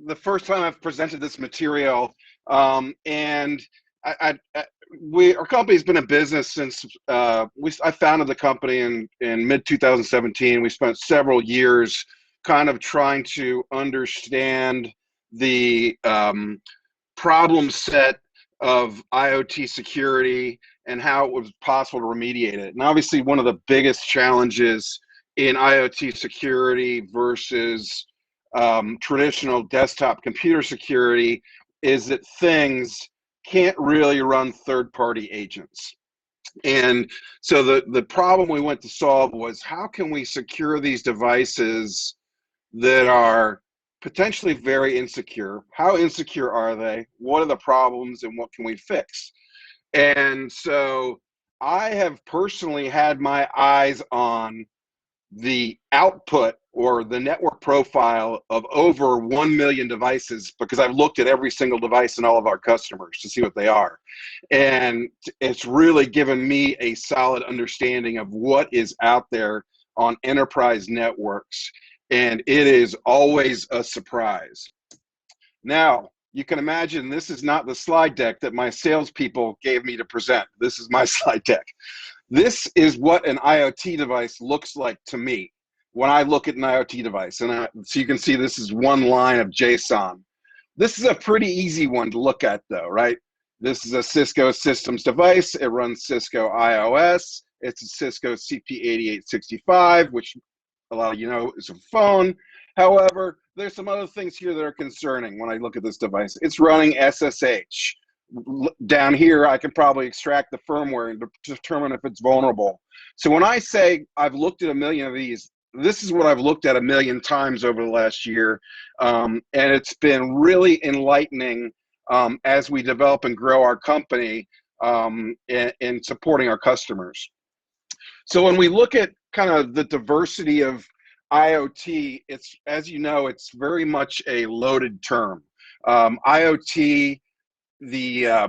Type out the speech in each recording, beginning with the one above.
the first time I've presented this material, and our company's been in business since I founded the company in mid 2017. We spent several years kind of trying to understand the problem set of IoT security and how it was possible to remediate it. And obviously, one of the biggest challenges in IoT security versus traditional desktop computer security is that things can't really run third-party agents. And so the problem we went to solve was, how can we secure these devices that are potentially very insecure? How insecure are they? What are the problems, and what can we fix? And so I have personally had my eyes on the output or the network profile of over 1 million devices, because I've looked at every single device in all of our customers to see what they are. And it's really given me a solid understanding of what is out there on enterprise networks. And it is always a surprise. Now, you can imagine this is not the slide deck that my salespeople gave me to present. This is my slide deck. This is what an IoT device looks like to me when I look at an IoT device. And so you can see this is one line of JSON. This is a pretty easy one to look at though, right? This is a Cisco systems device. It runs Cisco iOS. It's a Cisco CP8865, which a lot of you know is a phone. However, there's some other things here that are concerning when I look at this device. It's running SSH. Down here, I can probably extract the firmware and determine if it's vulnerable. So when I say I've looked at 1 million of these, this is what I've looked at 1 million times over the last year. And it's been really enlightening as we develop and grow our company in supporting our customers. So when we look at kind of the diversity of IoT, it's, as you know, it's very much a loaded term. IoT, a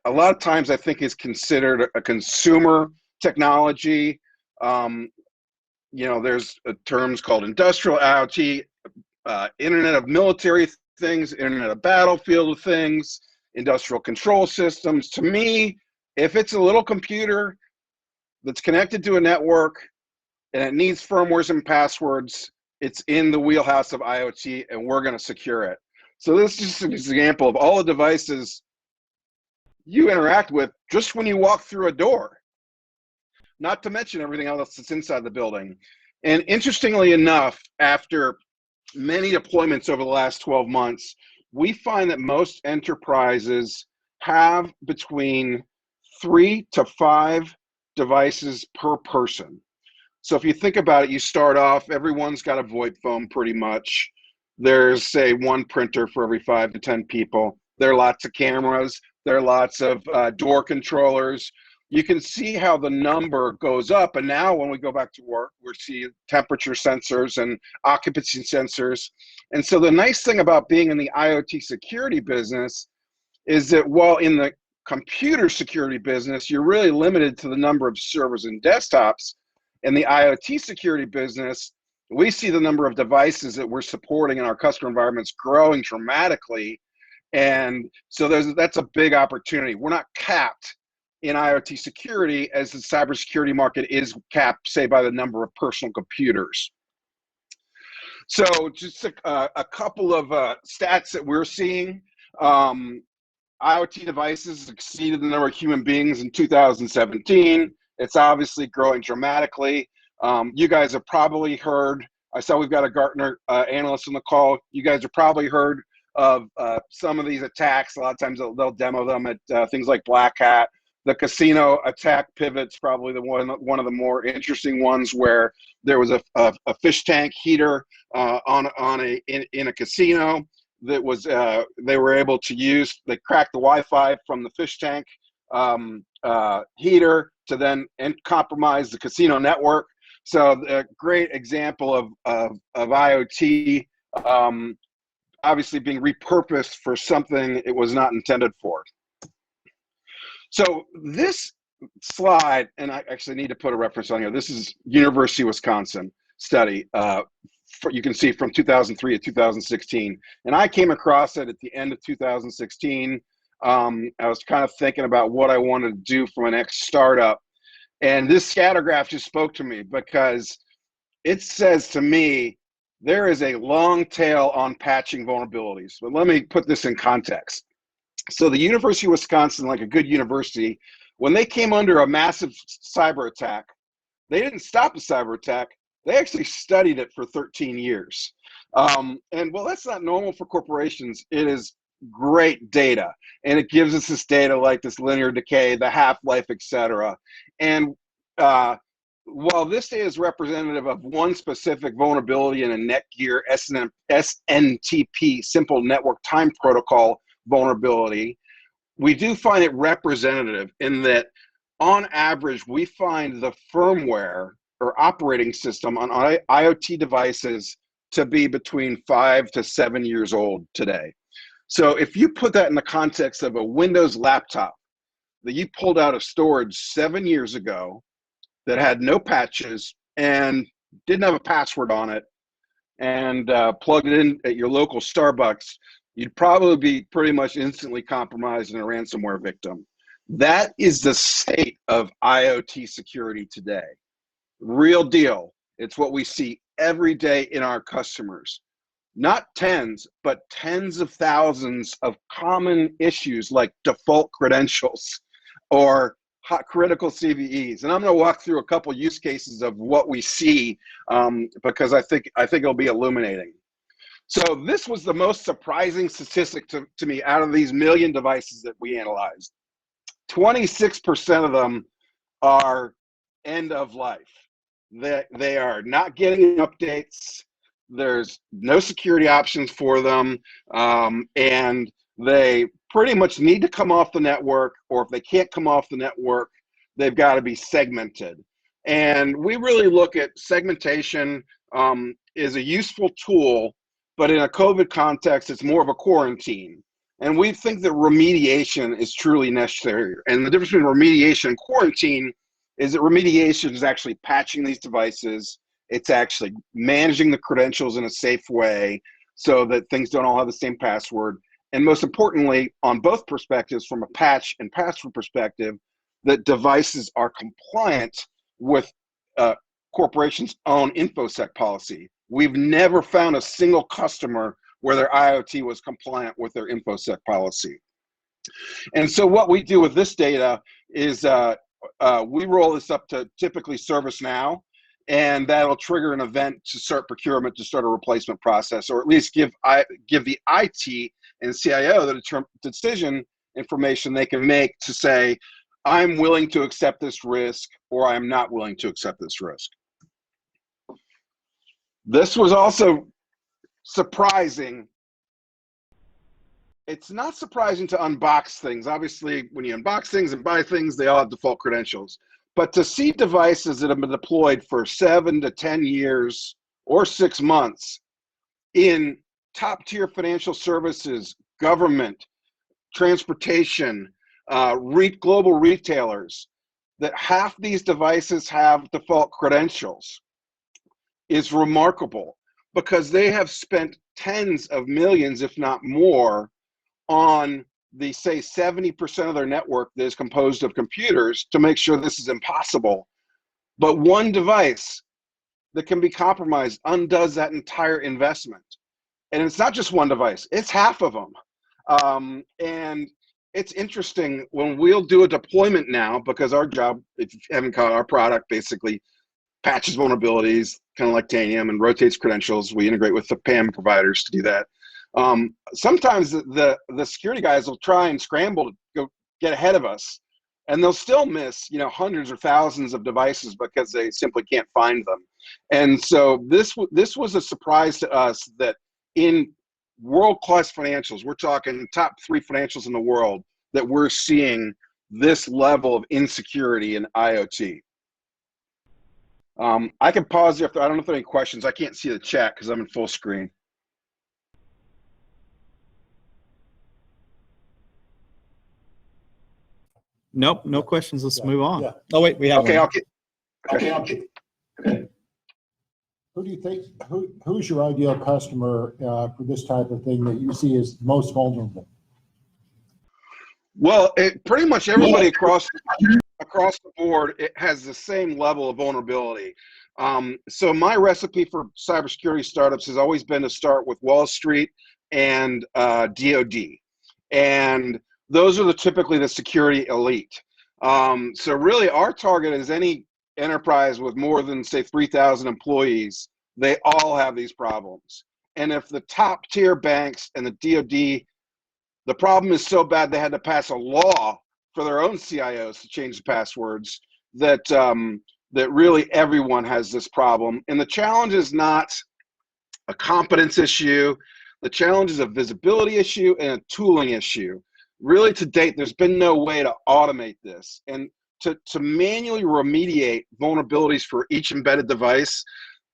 lot of times I think is considered a consumer technology. You know, there's terms called industrial IoT, Internet of Military Things, Internet of Battlefield of Things, industrial control systems. To me, if it's a little computer that's connected to a network and it needs firmwares and passwords, it's in the wheelhouse of IoT, and we're going to secure it. So this is just an example of all the devices you interact with just when you walk through a door, not to mention everything else that's inside the building. And interestingly enough, after many deployments over the last 12 months, we find that most enterprises have between 3 to 5 devices per person. So if you think about it, you start off, everyone's got a VoIP phone pretty much. There's, say, 1 printer for every 5 to 10 people. There are lots of cameras. There are lots of door controllers. You can see how the number goes up. And now when we go back to work, we're seeing temperature sensors and occupancy sensors. And so the nice thing about being in the IoT security business is that while in the computer security business, you're really limited to the number of servers and desktops, in the IoT security business, we see the number of devices that we're supporting in our customer environments growing dramatically. And so that's a big opportunity. We're not capped in IoT security as the cybersecurity market is capped, say, by the number of personal computers. So just a couple of stats that we're seeing. IoT devices exceeded the number of human beings in 2017. It's obviously growing dramatically. You guys have probably heard, I saw we've got a Gartner analyst on the call. You guys have probably heard of some of these attacks. A lot of times they'll demo them at things like Black Hat. The casino attack pivot's probably the one of the more interesting ones, where there was a fish tank heater in a casino that was they were able to use. They cracked the Wi-Fi from the fish tank heater to then compromise the casino network. So a great example of IoT obviously being repurposed for something it was not intended for. So this slide, and I actually need to put a reference on here. This is University of Wisconsin study. you can see from 2003 to 2016. And I came across it at the end of 2016. I was kind of thinking about what I wanted to do for my next startup. And this scatter graph just spoke to me because it says to me, there is a long tail on patching vulnerabilities. But let me put this in context. So the University of Wisconsin, like a good university, when they came under a massive cyber attack, they didn't stop the cyber attack. They actually studied it for 13 years. And well, that's not normal for corporations. It is great data. And it gives us this data like this linear decay, the half-life, et cetera. And while this data is representative of one specific vulnerability in a Netgear SNTP, Simple Network Time Protocol vulnerability, we do find it representative in that on average, we find the firmware or operating system on IoT devices to be between 5 to 7 years old today. So if you put that in the context of a Windows laptop that you pulled out of storage 7 years ago that had no patches and didn't have a password on it and plugged it in at your local Starbucks, you'd probably be pretty much instantly compromised and a ransomware victim. That is the state of IoT security today. Real deal. It's what we see every day in our customers. Not tens, but tens of thousands of common issues like default credentials or hot critical CVEs. And I'm going to walk through a couple use cases of what we see because I think it'll be illuminating. So this was the most surprising statistic to me out of these million devices that we analyzed. 26% of them are end of life. They are not getting updates. There's no security options for them. And they pretty much need to come off the network, or if they can't come off the network, they've got to be segmented. And we really look at segmentation is a useful tool, but in a COVID context, it's more of a quarantine. And we think that remediation is truly necessary. And the difference between remediation and quarantine is that remediation is actually patching these devices. It's actually managing the credentials in a safe way so that things don't all have the same password. And most importantly, on both perspectives, from a patch and password perspective, that devices are compliant with corporations' own InfoSec policy. We've never found a single customer where their IoT was compliant with their InfoSec policy. And so what we do with this data is we roll this up to typically ServiceNow, and that'll trigger an event to start procurement, to start a replacement process, or at least give the IT and CIO the decision information they can make to say, I'm willing to accept this risk, or I'm not willing to accept this risk. This was also surprising. It's not surprising to unbox things. Obviously, when you unbox things and buy things, they all have default credentials. But to see devices that have been deployed for 7 to 10 years or 6 months in top-tier financial services, government, transportation, global retailers, that half these devices have default credentials is remarkable, because they have spent tens of millions, if not more, on the, say, 70% of their network that is composed of computers to make sure this is impossible. But one device that can be compromised undoes that entire investment. And it's not just one device, it's half of them. And it's interesting when we'll do a deployment now, because our job, if you haven't caught, our product basically patches vulnerabilities, kind of like Tanium, and rotates credentials. We integrate with the PAM providers to do that. Sometimes the security guys will try and scramble to go get ahead of us, and they'll still miss, hundreds or thousands of devices because they simply can't find them. And so this was a surprise to us that in world-class financials, we're talking top 3 financials in the world, that we're seeing this level of insecurity in IoT. I can pause here. I don't know if there are any questions. I can't see the chat because I'm in full screen. Nope, no questions. Let's move on. Yeah. Oh wait, we have Okay, one. okay. Who do you think, who's your ideal customer for this type of thing that you see as most vulnerable? Well, pretty much everybody across the board, it has the same level of vulnerability. So my recipe for cybersecurity startups has always been to start with Wall Street and DoD, and those are typically the security elite. So really, our target is any enterprise with more than, say, 3,000 employees. They all have these problems. And if the top tier banks and the DoD, the problem is so bad they had to pass a law for their own CIOs to change the passwords, that that really everyone has this problem. And the challenge is not a competence issue. The challenge is a visibility issue and a tooling issue. Really, to date, there's been no way to automate this. And to manually remediate vulnerabilities for each embedded device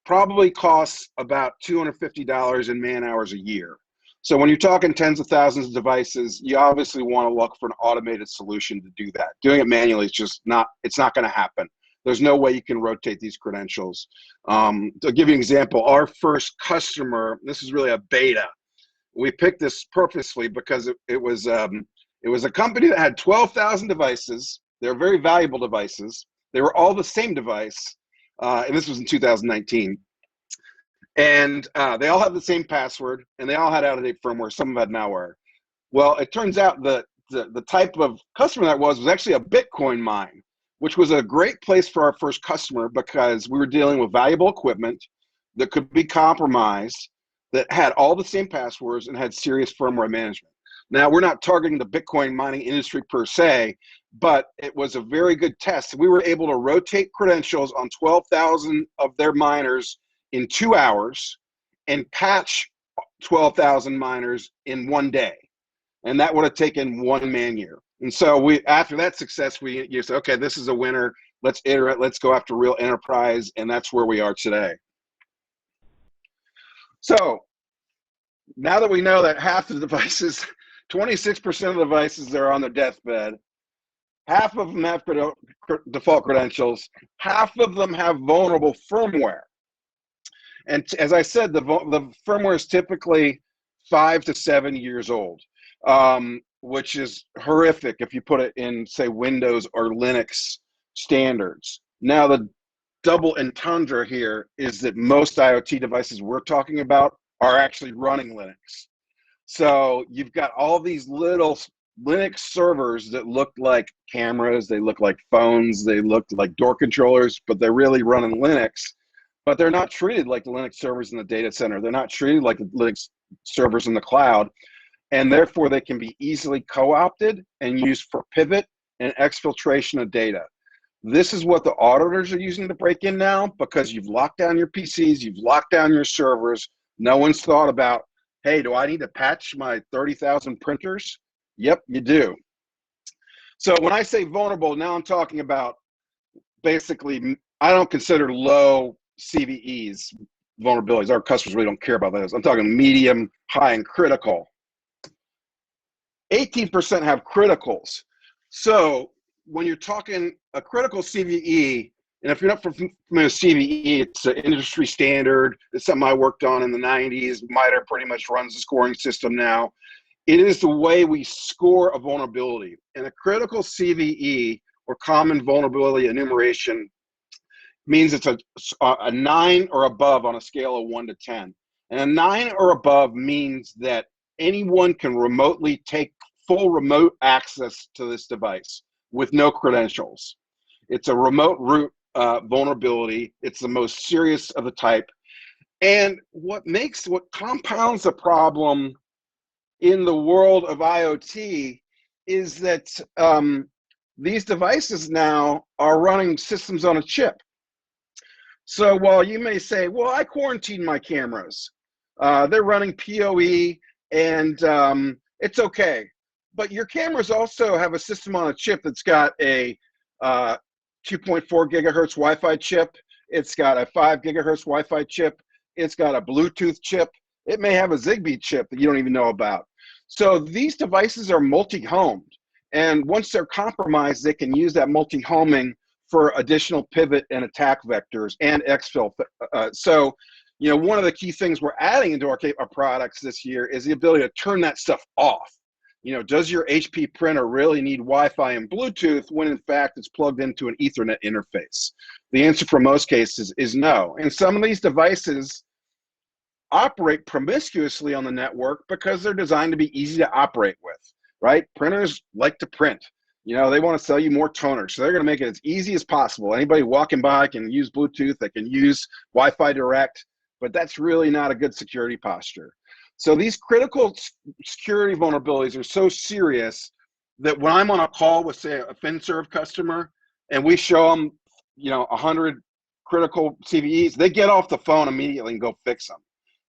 probably costs about $250 in man hours a year. So when you're talking tens of thousands of devices, you obviously want to look for an automated solution to do that. Doing it manually is just not, it's not going to happen. There's no way you can rotate these credentials. To give you an example, our first customer, this is really a beta. We picked this purposely because it was a company that had 12,000 devices. They're very valuable devices. They were all the same device, and this was in 2019. And they all had the same password, and they all had out-of-date firmware. Some of them had malware. Well, it turns out that the type of customer that was actually a Bitcoin mine, which was a great place for our first customer because we were dealing with valuable equipment that could be compromised, that had all the same passwords and had serious firmware management. Now, we're not targeting the Bitcoin mining industry per se, but it was a very good test. We were able to rotate credentials on 12,000 of their miners in 2 hours and patch 12,000 miners in 1 day. And that would have taken 1 man year. And so after that success, you said, okay, this is a winner. Let's iterate, let's go after real enterprise. And that's where we are today. So now that we know that half of the devices, 26% of the devices are on their deathbed, half of them have default credentials, half of them have vulnerable firmware. And as I said, the firmware is typically 5 to 7 years old, which is horrific if you put it in, say, Windows or Linux standards. Now, the double entendre here is that most IoT devices we're talking about are actually running Linux. So you've got all these little Linux servers that look like cameras, they look like phones, they look like door controllers, but they're really running Linux. But they're not treated like the Linux servers in the data center. They're not treated like the Linux servers in the cloud. And therefore, they can be easily co-opted and used for pivot and exfiltration of data. This is what the auditors are using to break in now, because you've locked down your PCs, you've locked down your servers. No one's thought about, hey, do I need to patch my 30,000 printers? Yep, you do. So when I say vulnerable, now I'm talking about basically, I don't consider low CVEs vulnerabilities. Our customers really don't care about those. I'm talking medium, high, and critical. 18% have criticals. So when you're talking a critical CVE, and if you're not familiar with CVE, it's an industry standard. It's something I worked on in the 90s. MITRE pretty much runs the scoring system now. It is the way we score a vulnerability. And a critical CVE, or common vulnerability enumeration, means it's a 9 or above on a scale of 1 to 10. And a 9 or above means that anyone can remotely take full remote access to this device with no credentials. It's a remote root vulnerability. It's the most serious of the type. And what compounds the problem in the world of IoT is that these devices now are running systems on a chip. So while you may say, well, I quarantined my cameras, they're running PoE and it's okay. But your cameras also have a system on a chip that's got a 2.4 gigahertz Wi-Fi chip. It's got a 5 gigahertz Wi-Fi chip. It's got a Bluetooth chip. It may have a Zigbee chip that you don't even know about. So these devices are multi-homed. And once they're compromised, they can use that multi-homing for additional pivot and attack vectors and exfil. So you know, one of the key things we're adding into our products this year is the ability to turn that stuff off. You know, does your HP printer really need Wi-Fi and Bluetooth when in fact it's plugged into an Ethernet interface? The answer for most cases is no. And some of these devices operate promiscuously on the network because they're designed to be easy to operate with, right? Printers like to print. You know, they want to sell you more toners, so they're going to make it as easy as possible. Anybody walking by can use Bluetooth, they can use Wi-Fi Direct, but that's really not a good security posture. So these critical security vulnerabilities are so serious that when I'm on a call with, say, a FinServe customer, and we show them, you know, 100 critical CVEs, they get off the phone immediately and go fix them.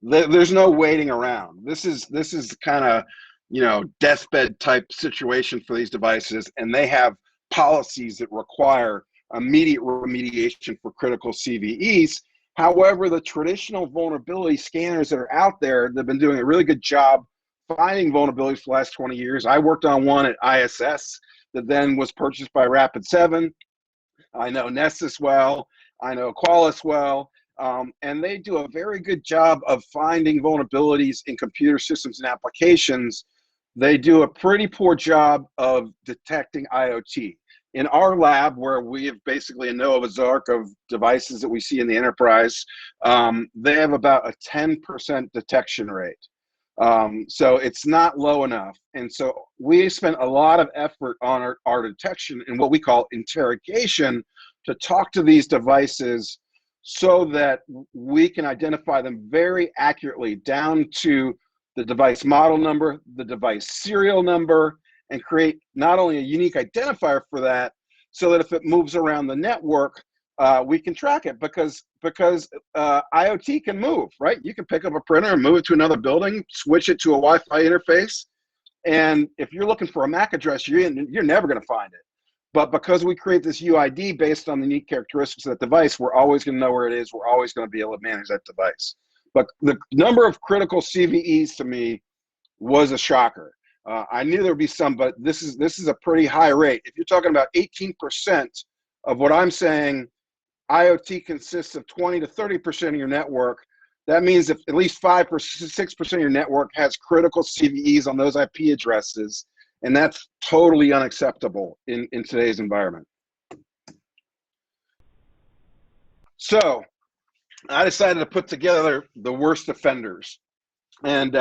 There's no waiting around. This is kind of, you know, deathbed type situation for these devices, and they have policies that require immediate remediation for critical CVEs. However, the traditional vulnerability scanners that are out there, they've been doing a really good job finding vulnerabilities for the last 20 years. I worked on one at ISS that then was purchased by Rapid7. I know Nessus well, I know Qualys well, and they do a very good job of finding vulnerabilities in computer systems and applications. They do a pretty poor job of detecting IoT. In our lab, where we have basically a Noah's Ark of devices that we see in the enterprise, they have about a 10% detection rate. So it's not low enough. And so we spent a lot of effort on our detection and what we call interrogation to talk to these devices so that we can identify them very accurately down to the device model number, the device serial number, and create not only a unique identifier for that, so that if it moves around the network, we can track it because IoT can move, right? You can pick up a printer and move it to another building, switch it to a Wi-Fi interface, and if you're looking for a MAC address, you're never going to find it. But because we create this UID based on the unique characteristics of that device, we're always going to know where it is. We're always going to be able to manage that device. But the number of critical CVEs to me was a shocker. I knew there would be some, but this is a pretty high rate. If you're talking about 18% of what I'm saying, IoT consists of 20 to 30% of your network. That means if at least 5 or 6% of your network has critical CVEs on those IP addresses, and that's totally unacceptable in today's environment. So I decided to put together the worst offenders. And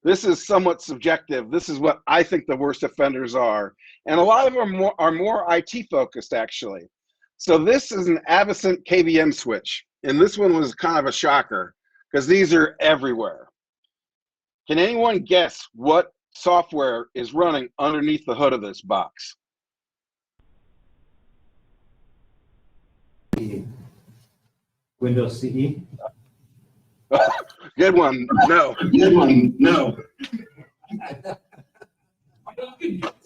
this is somewhat subjective. This is what I think the worst offenders are. And a lot of them are more IT focused, actually. So this is an Avocent KVM switch. And this one was kind of a shocker because these are everywhere. Can anyone guess what software is running underneath the hood of this box? Windows CE. Good one. No. Good one. No.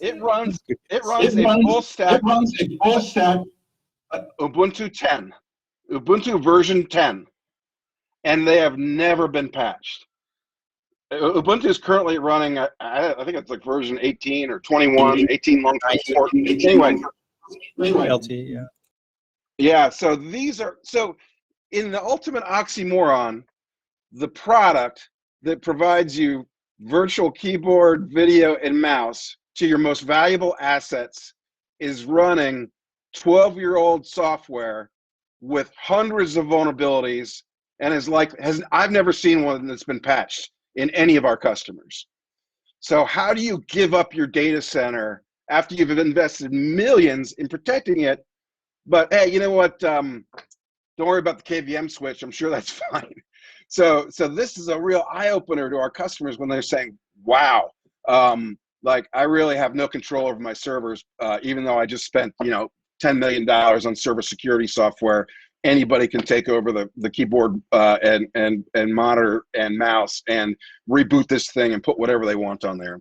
It runs a full stack. It runs a full stack. Ubuntu 10, Ubuntu version 10, and they have never been patched. Ubuntu is currently running, I think it's like version 18 or 21, 18 long time support. Anyway. LT, yeah. Yeah, so these are, so in the ultimate oxymoron, the product that provides you virtual keyboard, video, and mouse to your most valuable assets is running 12-year-old software with hundreds of vulnerabilities and I've never seen one that's been patched in any of our customers. So how do you give up your data center after you've invested millions in protecting it? But hey, you know what? Don't worry about the KVM switch. I'm sure that's fine. So this is a real eye-opener to our customers when they're saying, wow, like I really have no control over my servers, even though I just spent, you know, $10 million on server security software. Anybody can take over the keyboard and monitor and mouse and reboot this thing and put whatever they want on there.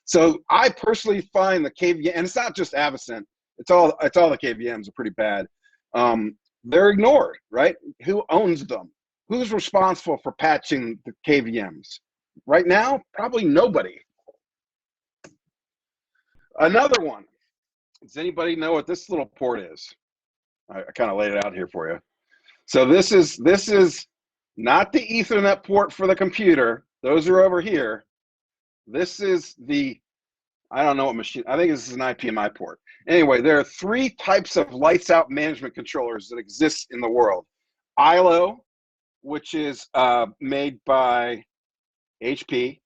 So I personally find the KVM, and it's not just Avocent, it's all the KVMs are pretty bad. They're ignored, right? Who owns them? Who's responsible for patching the KVMs? Right now, probably nobody. Another one. Does anybody know what this little port is? I kind of laid it out here for you. So this is not the Ethernet port for the computer. Those are over here. This is the, I don't know what machine, I think this is an IPMI port. Anyway, there are 3 types of lights out management controllers that exist in the world. ILO, which is made by HP,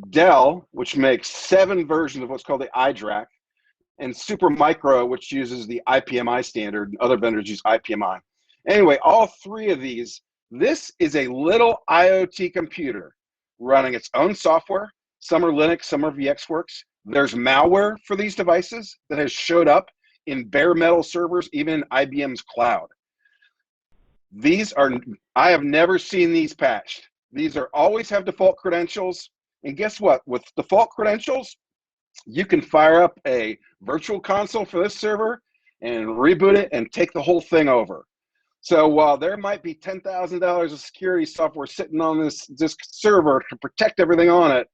Dell, which makes 7 versions of what's called the iDRAC, and Supermicro, which uses the IPMI standard, and other vendors use IPMI. Anyway, all 3 of these, this is a little IoT computer running its own software. Some are Linux, some are VxWorks. There's malware for these devices that has showed up in bare metal servers, even in IBM's cloud. These are, I have never seen these patched. These are always have default credentials. And guess what? With default credentials, you can fire up a virtual console for this server and reboot it and take the whole thing over. So while there might be $10,000 of security software sitting on this server to protect everything on it,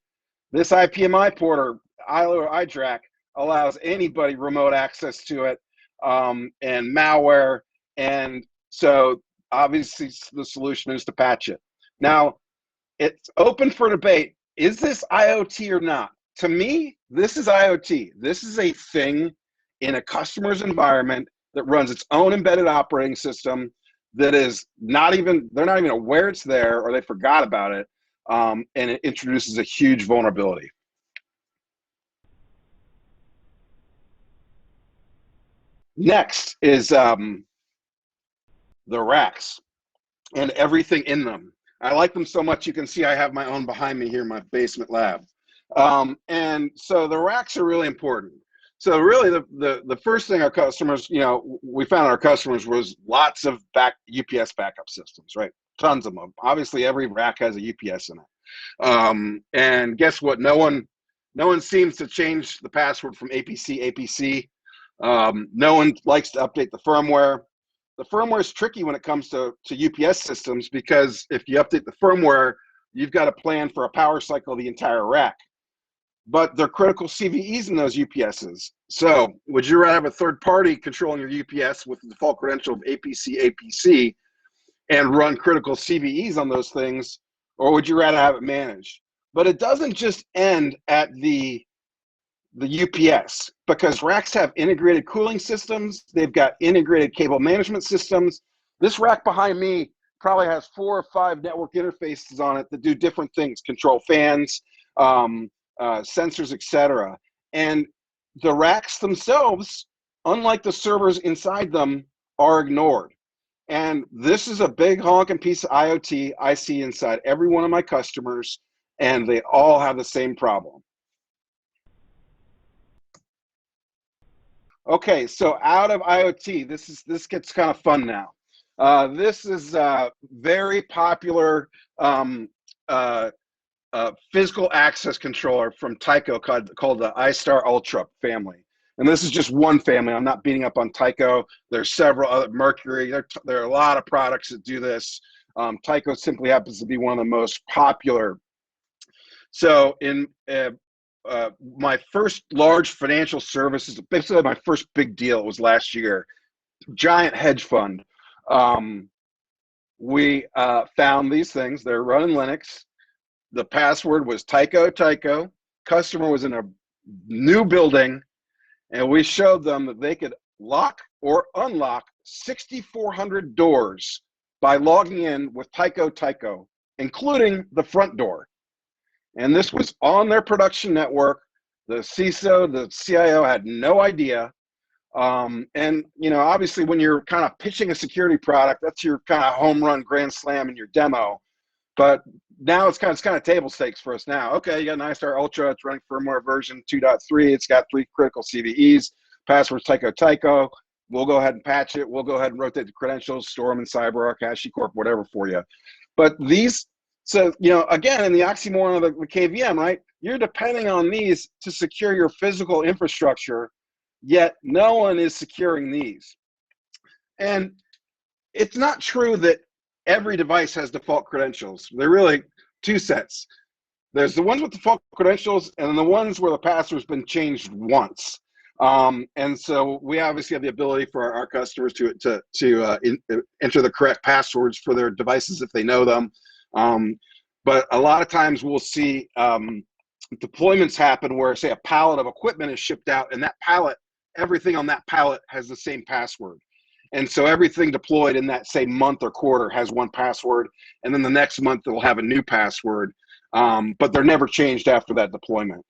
this IPMI port or ILO or iDRAC allows anybody remote access to it, and malware. And so obviously the solution is to patch it. Now, it's open for debate. Is this IoT or not? To me, this is IoT. This is a thing in a customer's environment that runs its own embedded operating system that is not even, they're not even aware it's there, or they forgot about it, and it introduces a huge vulnerability. Next is the racks and everything in them. I like them so much, you can see I have my own behind me here in my basement lab. And so the racks are really important. So really the first thing our customers, you know, we found our customers was lots of UPS backup systems, right? Tons of them. Obviously every rack has a UPS in it. And guess what? No one seems to change the password from APC. No one likes to update the firmware. The firmware is tricky when it comes to UPS systems, because if you update the firmware, you've got to plan for a power cycle of the entire rack. But they're critical CVEs in those UPSs. So would you rather have a third party controlling your UPS with the default credential of APC and run critical CVEs on those things, or would you rather have it managed? But it doesn't just end at the UPS, because racks have integrated cooling systems. They've got integrated cable management systems. This rack behind me probably has 4 or 5 network interfaces on it that do different things, control fans, sensors, etc. And the racks themselves, unlike the servers inside them, are ignored. And this is a big honking piece of IoT I see inside every one of my customers, and they all have the same problem. Okay, so out of IoT, this gets kind of fun now. This is a very popular physical access controller from Tyco called the iStar Ultra family. And this is just one family. I'm not beating up on Tyco. There's several other, Mercury. There are a lot of products that do this. Tyco simply happens to be one of the most popular. So in my first large financial services, basically my first big deal was last year, giant hedge fund. We found these things. They're running Linux. The password was Tyco. Customer was in a new building, and we showed them that they could lock or unlock 6,400 doors by logging in with Tyco, including the front door. And this was on their production network. The CISO, the CIO had no idea. And you know, obviously when you're kind of pitching a security product, that's your kind of home run grand slam in your demo. But now it's kind of table stakes for us now. Okay, you got an iStar Ultra, it's running firmware version 2.3. It's got 3 critical CVEs, passwords Tyco. We'll go ahead and patch it. We'll go ahead and rotate the credentials, store them in CyberArk, HashiCorp, whatever for you. But these, so, you know, again, in the oxymoron of the KVM, right? You're depending on these to secure your physical infrastructure, yet no one is securing these. And it's not true that every device has default credentials. They're really 2 sets. There's the ones with default credentials and the ones where the password's been changed once. And so we obviously have the ability for our customers to enter the correct passwords for their devices if they know them. But a lot of times we'll see deployments happen where, say, a pallet of equipment is shipped out, and that pallet, everything on that pallet has the same password. And so everything deployed in that same month or quarter has one password, and then the next month it'll have a new password, but they're never changed after that deployment.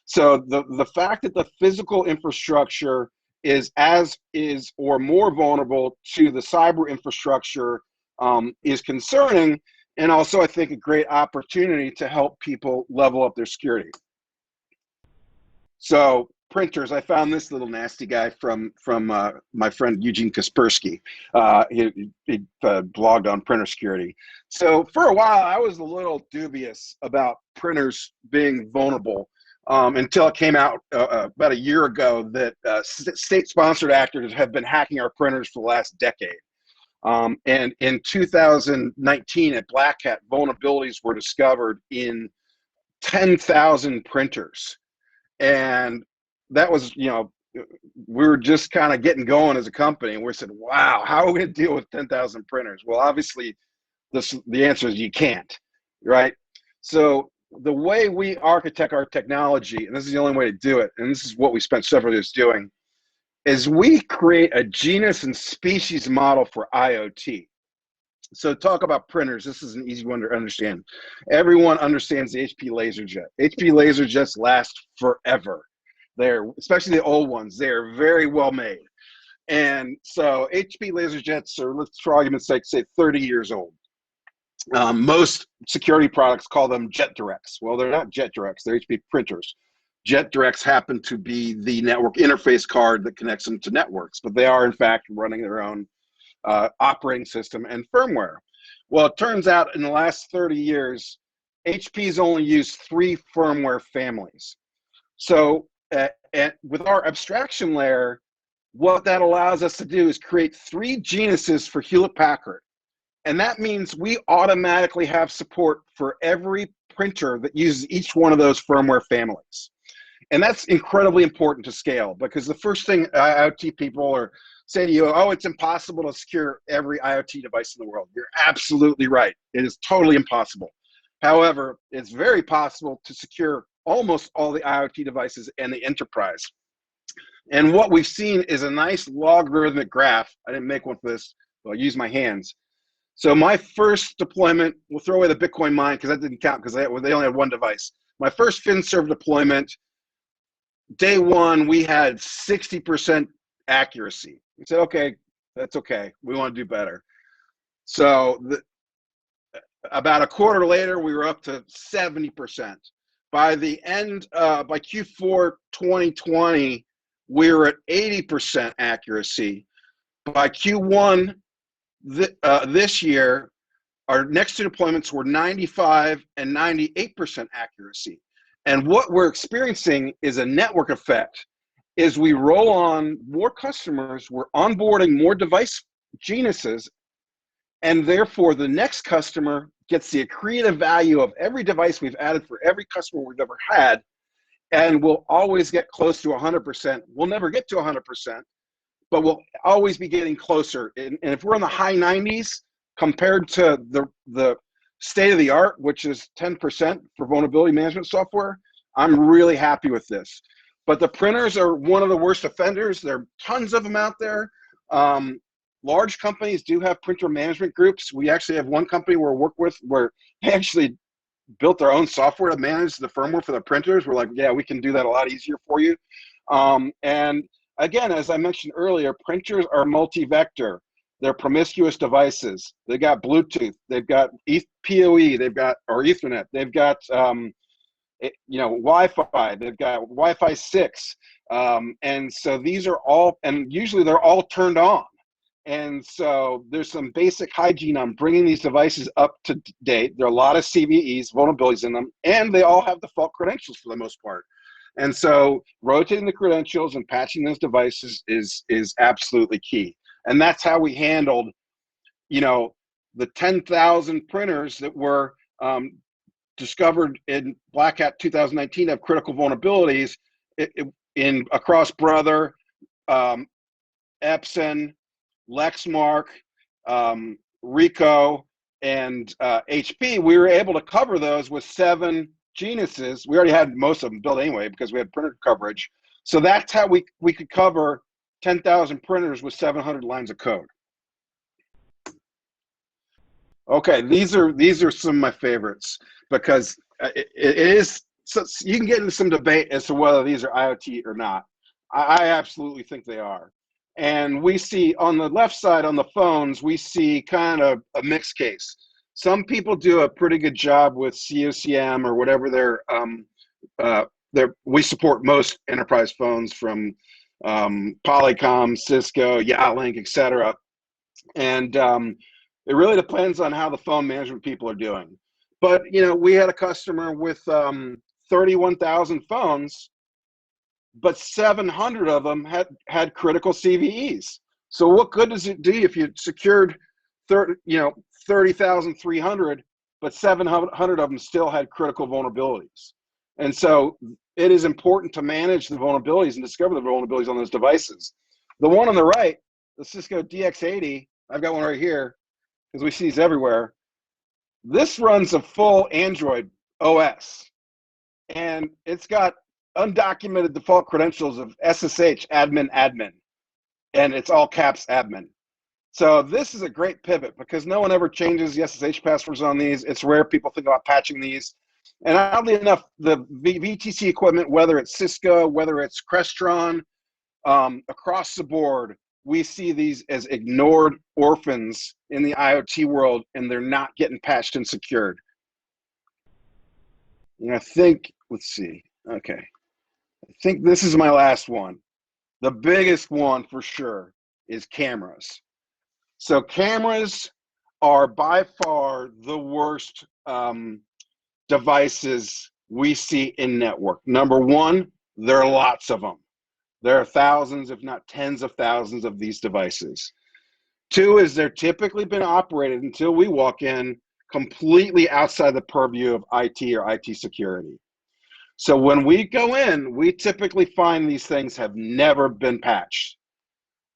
So the fact that the physical infrastructure is as is or more vulnerable to the cyber infrastructure is concerning, and also I think a great opportunity to help people level up their security. So printers, I found this little nasty guy from my friend Eugene Kaspersky. He blogged on printer security. So for a while, I was a little dubious about printers being vulnerable until it came out about a year ago that state-sponsored actors have been hacking our printers for the last decade. And in 2019 at Black Hat, vulnerabilities were discovered in 10,000 printers. And that was, we were just kind of getting going as a company, and we said, wow, how are we going to deal with 10,000 printers? Well, obviously, the answer is you can't, right? So the way we architect our technology, and this is the only way to do it, and this is what we spent several years doing, is we create a genus and species model for IoT. So talk about printers. This is an easy one to understand. Everyone understands the HP LaserJet. HP LaserJets last forever. Especially the old ones, they're very well made. And so HP LaserJets are, let's for argument's sake, say 30 years old. Most security products call them Jet Directs. Well, they're not Jet Directs, they're HP printers. Jet Directs happen to be the network interface card that connects them to networks, but they are in fact running their own operating system and firmware. Well, it turns out in the last 30 years, HP's only used 3 firmware families. So and with our abstraction layer, what that allows us to do is create 3 genuses for Hewlett-Packard. And that means we automatically have support for every printer that uses each one of those firmware families. And that's incredibly important to scale, because the first thing IoT people are saying to you, oh, it's impossible to secure every IoT device in the world. You're absolutely right. It is totally impossible. However, it's very possible to secure almost all the IoT devices and the enterprise. And what we've seen is a nice logarithmic graph. I didn't make one for this, but I'll use my hands. So my first deployment, we'll throw away the Bitcoin mine because that didn't count because they only had one device. My first FinServ deployment, day one, we had 60% accuracy. We said, okay, that's okay. We want to do better. So about a quarter later, we were up to 70%. By the end, by Q4 2020, we were at 80% accuracy. By Q1 this year, our next 2 deployments were 95 and 98% accuracy. And what we're experiencing is a network effect. As we roll on more customers, we're onboarding more device genuses, and therefore the next customer gets the accretive value of every device we've added for every customer we've ever had, and we'll always get close to 100%. We'll never get to 100%, but we'll always be getting closer. And if we're in the high 90s compared to the state of the art, which is 10% for vulnerability management software, I'm really happy with this. But the printers are one of the worst offenders. There are tons of them out there. Large companies do have printer management groups. We actually have one company we're working with where they actually built their own software to manage the firmware for the printers. We're like, yeah, we can do that a lot easier for you. And again, as I mentioned earlier, printers are multi-vector. They're promiscuous devices. They've got Bluetooth. They've got PoE. They've got or Ethernet. They've got Wi-Fi. They've got Wi-Fi 6. And so these are all, and usually they're all turned on. And so there's some basic hygiene on bringing these devices up to date. There are a lot of CVEs, vulnerabilities in them, and they all have default credentials for the most part. And so rotating the credentials and patching those devices is absolutely key. And that's how we handled, the 10,000 printers that were discovered in Black Hat 2019 have critical vulnerabilities. across Brother, Epson, Lexmark, Ricoh, and HP, we were able to cover those with 7 Genuses. We already had most of them built anyway because we had printer coverage. So that's how we could cover 10,000 printers with 700 lines of code. Okay, these are some of my favorites because it is, so you can get into some debate as to whether these are IoT or not. I absolutely think they are. And we see on the left side on the phones, we see kind of a mixed case. Some people do a pretty good job with COCM or whatever we support most enterprise phones from Polycom, Cisco, Yalink, etc. And it really depends on how the phone management people are doing. But, you know, we had a customer with 31,000 phones, but 700 of them had critical CVEs. So what good does it do if you secured 30,300, but 700 of them still had critical vulnerabilities? And so it is important to manage the vulnerabilities and discover the vulnerabilities on those devices. The one on the right, the Cisco DX80, I've got one right here because we see these everywhere. This runs a full Android OS, and it's got undocumented default credentials of SSH admin, and it's all caps admin. So this is a great pivot because no one ever changes the SSH passwords on these. It's rare people think about patching these. And oddly enough, the VTC equipment, whether it's Cisco, whether it's Crestron, across the board, we see these as ignored orphans in the IoT world, and they're not getting patched and secured. And I think, let's see, okay. I think this is my last one. The biggest one for sure is cameras. So cameras are by far the worst devices we see in network. Number one, there are lots of them. There are thousands, if not tens of thousands of these devices. Two is they're typically been operated until we walk in completely outside the purview of IT or IT security. So when we go in, we typically find these things have never been patched.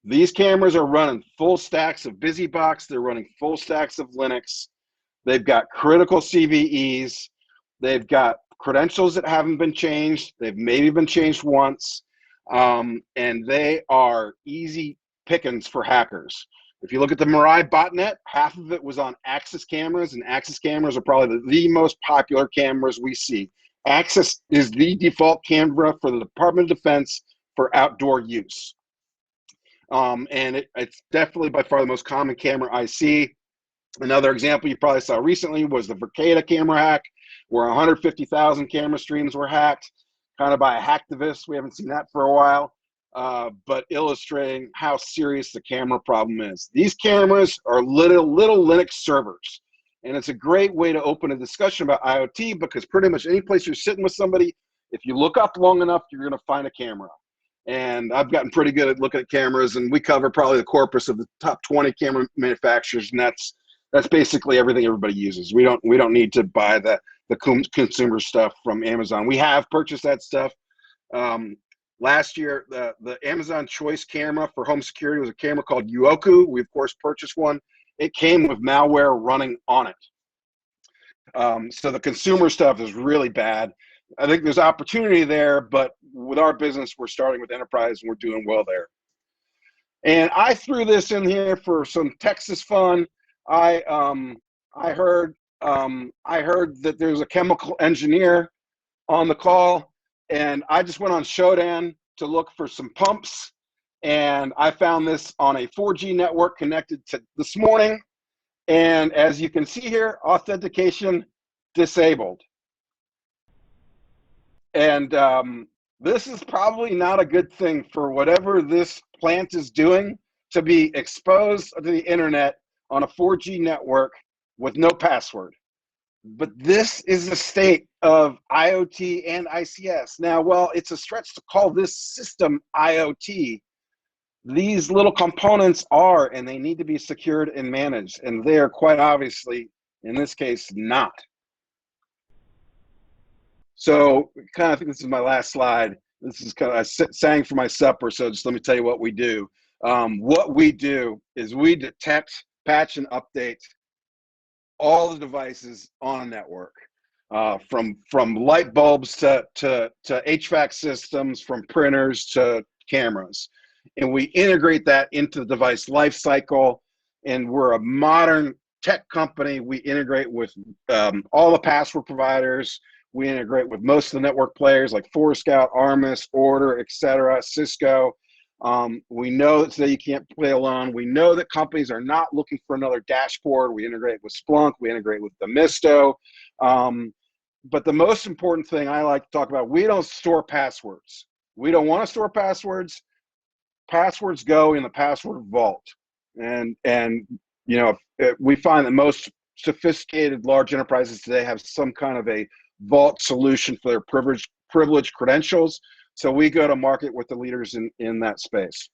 These cameras are running full stacks of BusyBox. They're running full stacks of Linux. They've got critical CVEs. They've got credentials that haven't been changed. They've maybe been changed once. And they are easy pickings for hackers. If you look at the Mirai botnet, half of it was on Axis cameras, and Axis cameras are probably the most popular cameras we see. Axis is the default camera for the Department of Defense for outdoor use. And it's definitely by far the most common camera I see. Another example you probably saw recently was the Verkada camera hack, where 150,000 camera streams were hacked, kind of by a hacktivist. We haven't seen that for a while, but illustrating how serious the camera problem is. These cameras are little Linux servers, and it's a great way to open a discussion about IoT because pretty much any place you're sitting with somebody, if you look up long enough, you're going to find a camera. And I've gotten pretty good at looking at cameras, and we cover probably the corpus of the top 20 camera manufacturers, and that's basically everything everybody uses. We don't need to buy the consumer stuff from Amazon. We have purchased that stuff. Last year, the Amazon Choice camera for home security was a camera called Yuoku. We of course purchased one. It came with malware running on it. So the consumer stuff is really bad. I think there's opportunity there, but with our business, we're starting with enterprise and we're doing well there. And I threw this in here for some Texas fun. I heard that there's a chemical engineer on the call, and I just went on Shodan to look for some pumps, and I found this on a 4G network connected to this morning. And as you can see here, authentication disabled. And this is probably not a good thing for whatever this plant is doing to be exposed to the internet on a 4G network with no password. But this is the state of IoT and ICS. Now, well, it's a stretch to call this system IoT. These little components are, and they need to be secured and managed, and they are quite obviously, in this case, not. So, kind of think this is my last slide. This is kind of, I sang for my supper, so just let me tell you what we do. What we do is we detect, patch, and update all the devices on a network, from light bulbs to HVAC systems, from printers to cameras, and we integrate that into the device life cycle. And we're a modern tech company. We integrate with all the password providers. We integrate with most of the network players like Forescout, Armis, Order, etc., Cisco. We know that today you can't play alone. We know that companies are not looking for another dashboard. We integrate with Splunk. We integrate with Demisto. But the most important thing I like to talk about, we don't store passwords. We don't want to store passwords. Passwords go in the password vault. And you know, we find that most sophisticated large enterprises today have some kind of a vault solution for their privileged credentials. So we go to market with the leaders in that space.